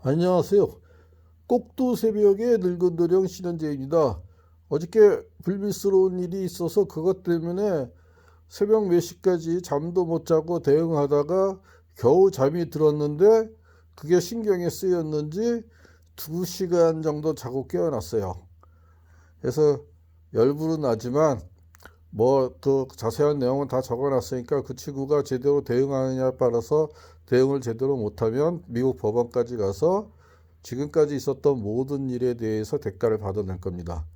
안녕하세요. 꼭두 새벽에 늙은 도령 신현재입니다. 어저께 불미스러운 일이 있어서 그것 때문에 새벽 몇 시까지 잠도 못 자고 대응하다가 겨우 잠이 들었는데 그게 신경에 쓰였는지 2시간 정도 자고 깨어났어요. 그래서 열불은 나지만 뭐 그 자세한 내용은 다 적어놨으니까 그 친구가 제대로 대응하느냐에 따라서 대응을 제대로 못하면 미국 법원까지 가서 지금까지 있었던 모든 일에 대해서 대가를 받아낼 겁니다.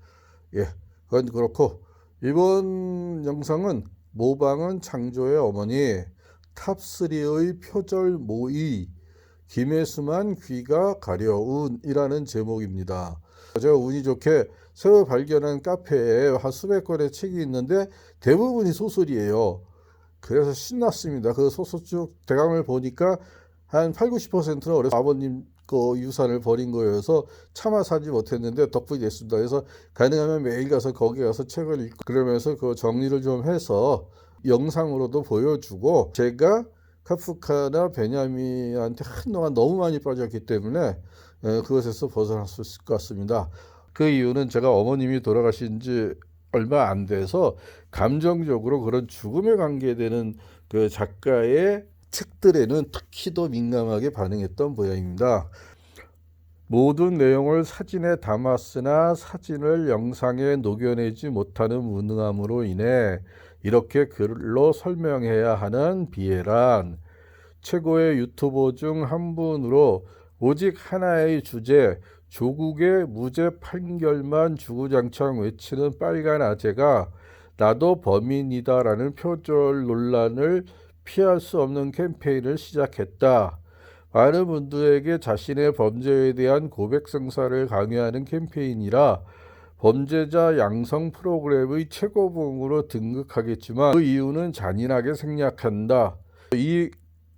예, 그건 그렇고 이번 영상은 모방은 창조의 어머니 탑3의 표절 모의 김혜수만 귀가 가려운이라는 제목입니다. 제가 운이 좋게 새로 발견한 카페에 한 수백 권의 책이 있는데 대부분이 소설이에요. 그래서 신났습니다. 그 소설 쭉 대강을 보니까 한 8, 90%는 어려서 아버님 거 유산을 버린 거여서 차마 사지 못했는데 덕분이 됐습니다. 그래서 가능하면 매일 가서 거기 가서 책을 읽고 그러면서 그 정리를 좀 해서 영상으로도 보여주고 제가 카프카나 베냐민한테 한동안 너무 많이 빠졌기 때문에 그것에서 벗어날 수 있을 것 같습니다. 그 이유는 제가 어머님이 돌아가신 지 얼마 안 돼서 감정적으로 그런 죽음에 관계되는 그 작가의 책들에는 특히 더 민감하게 반응했던 모양입니다. 모든 내용을 사진에 담았으나 사진을 영상에 녹여내지 못하는 무능함으로 인해 이렇게 글로 설명해야 하는 비애란 최고의 유튜버 중 한 분으로 오직 하나의 주제 조국의 무죄 판결만 주구장창 외치는 빨간 아재가 나도 범인이다라는 표절 논란을 피할 수 없는 캠페인을 시작했다. 많은 분들에게 자신의 범죄에 대한 고백 성사를 강요하는 캠페인이라 범죄자 양성 프로그램의 최고봉으로 등극하겠지만 그 이유는 잔인하게 생략한다. 이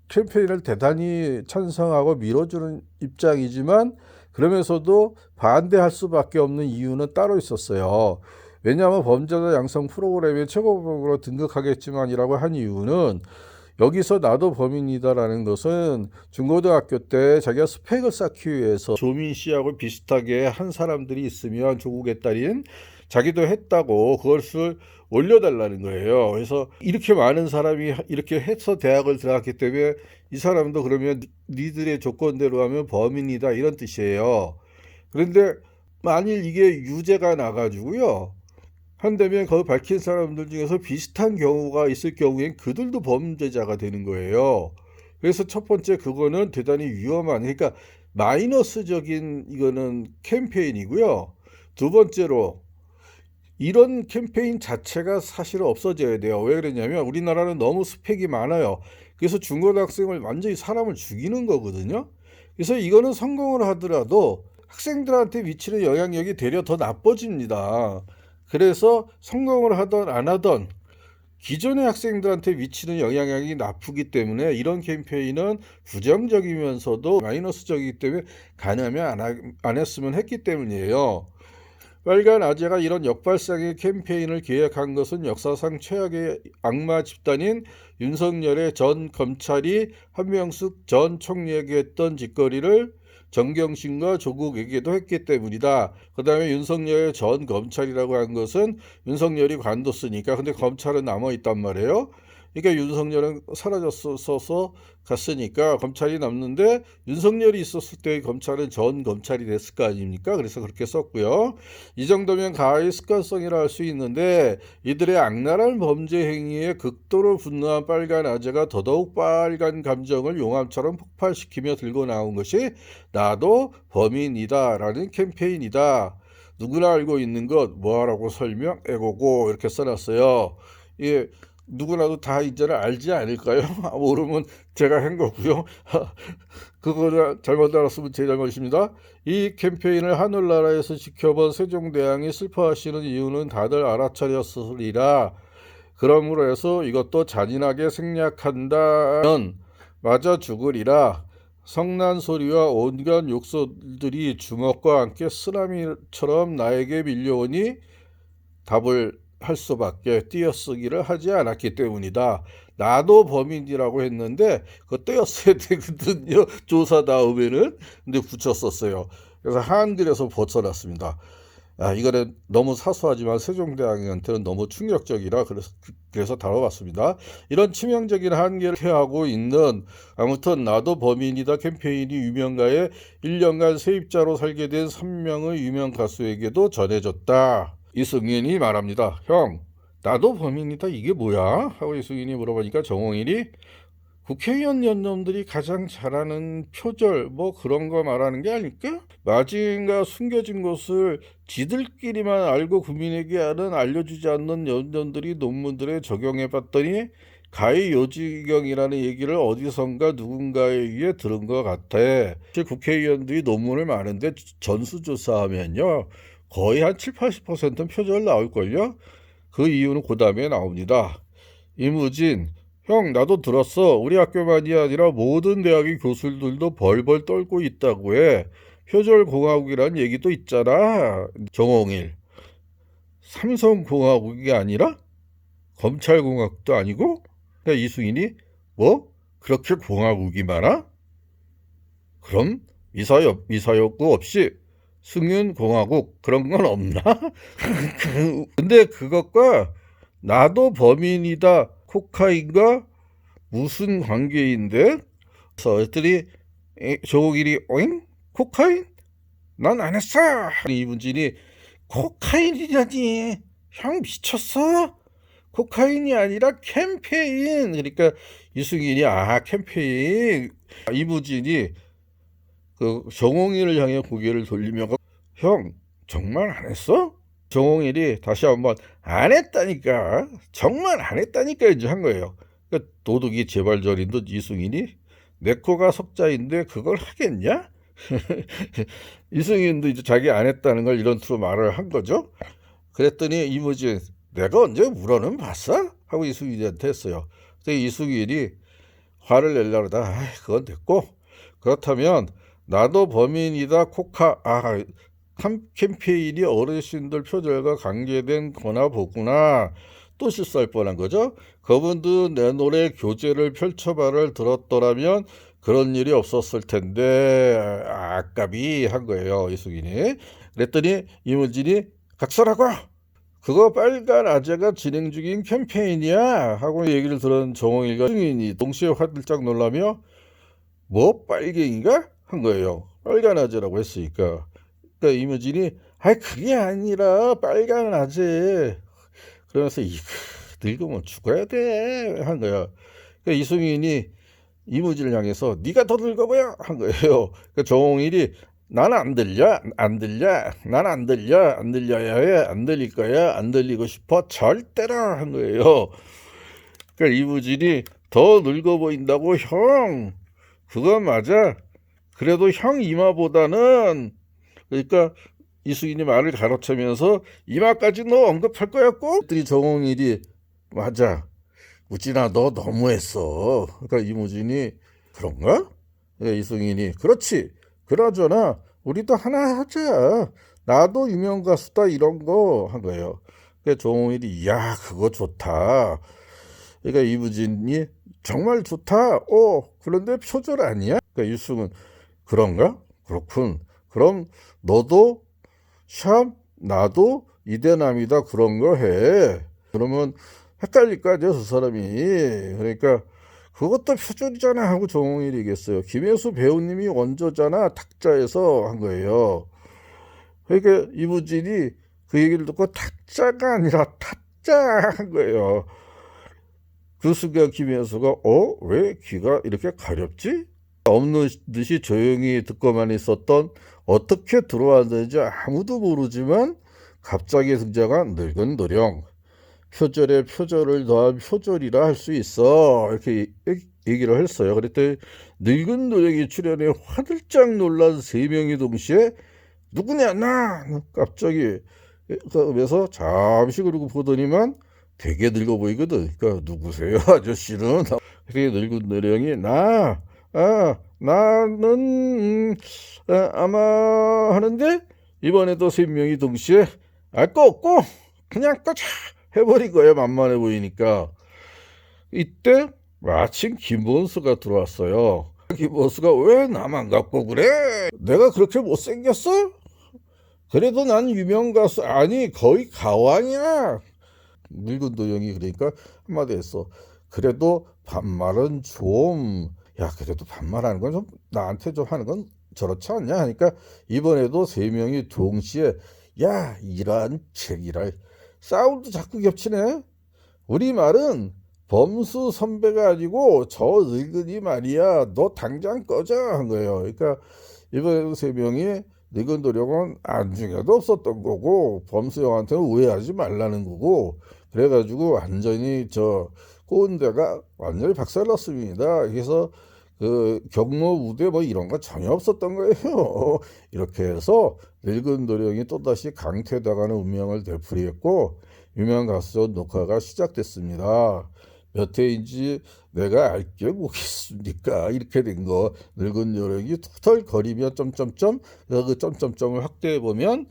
캠페인을 대단히 찬성하고 밀어주는 입장이지만 그러면서도 반대할 수밖에 없는 이유는 따로 있었어요. 왜냐하면 범죄자 양성 프로그램의 최고봉으로 등극하겠지만이라고 한 이유는 여기서 나도 범인이다라는 것은 중고등학교 때 자기가 스펙을 쌓기 위해서 조민 씨하고 비슷하게 한 사람들이 있으면 조국의 딸인 자기도 했다고 그것을 올려달라는 거예요. 그래서 이렇게 많은 사람이 이렇게 해서 대학을 들어갔기 때문에 이 사람도 그러면 니들의 조건대로 하면 범인이다 이런 뜻이에요. 그런데 만일 이게 유죄가 나가지고요. 한다면 그 밝힌 사람들 중에서 비슷한 경우가 있을 경우엔 그들도 범죄자가 되는 거예요. 그래서 첫 번째 그거는 대단히 위험한 그러니까 마이너스적인 이거는 캠페인이고요. 두 번째로 이런 캠페인 자체가 사실은 없어져야 돼요. 왜 그러냐면 우리나라는 너무 스펙이 많아요. 그래서 중고등학생을 완전히 사람을 죽이는 거거든요. 그래서 이거는 성공을 하더라도 학생들한테 미치는 영향력이 되려 더 나빠집니다. 그래서 성공을 하던 안 하던 기존의 학생들한테 미치는 영향력이 나쁘기 때문에 이런 캠페인은 부정적이면서도 마이너스적이기 때문에 가능하면 안 했으면 했기 때문이에요. 빨간 아재가 이런 역발상의 캠페인을 기획한 것은 역사상 최악의 악마 집단인 윤석열의 전 검찰이 한명숙 전 총리에게 했던 짓거리를 정경심과 조국에게도 했기 때문이다. 그 다음에 윤석열의 전 검찰이라고 한 것은 윤석열이 관뒀으니까 근데 검찰은 남아있단 말이에요. 그러니까 윤석열은 사라졌어서 갔으니까 검찰이 남는데 윤석열이 있었을 때의 검찰은 전 검찰이 됐을 거 아닙니까? 그래서 그렇게 썼고요. 이 정도면 가히 습관성이라 할 수 있는데 이들의 악랄한 범죄 행위에 극도로 분노한 빨간 아재가 더더욱 빨간 감정을 용암처럼 폭발시키며 들고 나온 것이 나도 범인이다라는 캠페인이다. 누구나 알고 있는 것 뭐하라고 설명 애고고 이렇게 써놨어요. 예, 누구나도 다 이제는 알지 않을까요? 모르면 제가 한 거고요. 그거 잘못 알았으면 제 잘못입니다. 이 캠페인을 하늘나라에서 지켜본 세종대왕이 슬퍼하시는 이유는 다들 알아차렸으리라. 그러므로 해서 이것도 잔인하게 생략한다면 맞아 죽으리라. 성난 소리와 온갖 욕설들이 주먹과 함께 쓰나미처럼 나에게 밀려오니 답을 할 수밖에 띄어쓰기를 하지 않았기 때문이다. 나도 범인이라고 했는데 그거 떼었어야 되거든요. 조사 다음에는. 근데 붙였었어요. 그래서 한글에서 벗어났습니다. 이거는 너무 사소하지만 세종대왕한테는 너무 충격적이라 그래서 다뤄봤습니다. 이런 치명적인 한계를 해하고 있는 아무튼 나도 범인이다 캠페인이 유명가에 1년간 세입자로 살게 된 3명의 유명 가수에게도 전해졌다. 이승윤이 말합니다. 형, 나도 범인이다 이게 뭐야? 하고 이승윤이 물어보니까 정홍일이 국회의원 연놈들이 가장 잘하는 표절 뭐 그런 거 말하는 게 아닐까? 마징과 숨겨진 것을 지들끼리만 알고 국민에게 알려주지 않는 연놈들이 논문들에 적용해 봤더니 가히 요지경이라는 얘기를 어디선가 누군가에 의해 들은 것 같아. 국회의원들이 논문을 많은데 전수조사하면요 거의 한 7, 80%는 표절 나올걸요? 그 이유는 그 다음에 나옵니다. 이무진, 형 나도 들었어. 우리 학교만이 아니라 모든 대학의 교수들도 벌벌 떨고 있다고 해. 표절공화국이라는 얘기도 있잖아. 정홍일, 삼성공화국이 아니라 검찰공화국도 아니고? 그러니까 이승인이 뭐? 그렇게 공화국이 많아? 그럼 미사여구 없이 승윤공화국 그런 건 없나? 근데 그것과 나도 범인이다 코카인과 무슨 관계인데? 그래서 했더니 조국일이 오잉? 코카인? 난 안 했어. 이문진이 코카인이라니 형 미쳤어? 코카인이 아니라 캠페인. 그러니까 이승인이 캠페인. 이무진이 그 정홍일을 향해 고개를 돌리며 형 정말 안 했어? 정홍일이 다시 한번 안 했다니까 정말 안 했다니까 이제 한 거예요. 그러니까 도둑이 재발절인 듯 이승인이 내 코가 석자인데 그걸 하겠냐? 이승인도 이제 자기 안 했다는 걸 이런 투로 말을 한 거죠. 그랬더니 이무진 내가 언제 물어는 봤어? 하고 이승인한테 했어요. 그래서 이승인이 화를 내려다 그건 됐고 그렇다면 나도 범인이다 캠페인이 어르신들 표절과 관계된 거나 보구나. 또 실수할 뻔한 거죠. 그분도 내 노래 교재를 펼쳐봐를 들었더라면 그런 일이 없었을 텐데 아깝이 한 거예요. 이승인이. 그랬더니 이문진이 각설하고 그거 빨간 아재가 진행 중인 캠페인이야 하고 얘기를 들은 정홍일과 이승인이 동시에 화들짝 놀라며 뭐 빨갱이가? 한 거예요. 빨간 아재라고 했으니까. 그러니까 이무진이 그게 아니라 빨간 아재. 그러면서 늙으면 죽어야 돼 한 거야. 그러니까 이승인이 이무진을 향해서 네가 더 늙어 보여 한 거예요. 그러니까 정홍일이 난 안 들려 난 안 들려야 해 안 들릴 거야 안 들리고 싶어 절대로 한 거예요. 그러니까 이무진이 더 늙어 보인다고 형 그건 맞아. 그래도 형 이마보다는 그러니까 이승인이 말을 가로채면서 이마까지 너 언급할 거야 꼭? 그랬더니 정홍일이 맞아. 우진아 너 너무했어. 그러니까 이무진이 그런가? 이승인이 그렇지. 그러잖아. 우리도 하나 하자. 나도 유명 가수다 이런 거 한 거예요. 그러니까 정홍일이 야 그거 좋다. 그러니까 이무진이 정말 좋다. 그런데 표절 아니야? 그러니까 이승은 그런가? 그렇군. 그럼 너도 샵 나도 이대남이다 그런 거 해. 그러면 헷갈릴 거 아니야 두 사람이. 그러니까 그것도 표절이잖아 하고 정홍일이 얘기했어요. 김혜수 배우님이 원조잖아 탁자에서 한 거예요. 그러니까 이무진이 그 얘기를 듣고 탁자가 아니라 타짜 한 거예요. 그 순간 김혜수가 왜 귀가 이렇게 가렵지? 없는 듯이 조용히 듣고만 있었던 어떻게 들어왔는지 아무도 모르지만 갑자기 등장한 늙은 도령. 표절에 표절을 더한 표절이라 할 수 있어. 이렇게 얘기를 했어요. 그랬더니 늙은 도령이 출연해 화들짝 놀란 세 명이 동시에 누구냐 나 갑자기 그래서 잠시 그러고 보더니만 되게 늙어 보이거든. 그러니까 누구세요 아저씨는? 그게 늙은 도령이 나는 아마 하는데 이번에도 세 명이 동시에 알 거 없고 그냥 꺼져 해버린 거예요. 만만해 보이니까. 이때 마침 김원수가 들어왔어요. 김원수가 왜 나만 갖고 그래? 내가 그렇게 못생겼어? 그래도 난 유명 가수 아니 거의 가왕이야. 늙은 도령이 그러니까 한마디 했어. 그래도 반말은 좀, 야, 그래도 반말하는 건 좀 나한테 좀 하는 건 저렇지 않냐 하니까 이번에도 세 명이 동시에 야, 이런 책이라 사운드 자꾸 겹치네. 우리 말은 범수 선배가 아니고 저 늙은이 말이야. 너 당장 꺼져 한 거예요. 그러니까 이번에도 세 명이 늙은 도령은 안중에도 없었던 거고 범수 형한테는 오해하지 말라는 거고 그래가지고 완전히 저 꼰대가 완전히 박살났습니다. 그래서 그 경로 우대 뭐 이런 거 전혀 없었던 거예요. 이렇게 해서 늙은 도령이 또다시 강퇴당하는 운명을 되풀이했고 유명 가수 녹화가 시작됐습니다. 몇 회인지 내가 알게 뭐겠습니까? 이렇게 된 거. 늙은 요령이 털거리며 점점점 그 점점점을 확대해 보면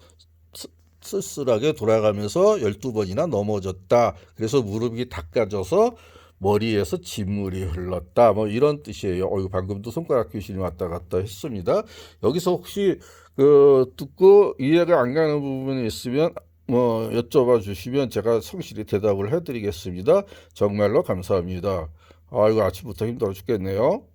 쓸쓸하게 돌아가면서 12번이나 넘어졌다. 그래서 무릎이 닦아져서 머리에서 진물이 흘렀다. 뭐 이런 뜻이에요. 이거 방금도 손가락 귀신이 왔다 갔다 했습니다. 여기서 혹시 그 듣고 이해가 안 가는 부분이 있으면 뭐 여쭤봐 주시면 제가 성실히 대답을 해드리겠습니다. 정말로 감사합니다. 아이고 아침부터 힘들어 죽겠네요.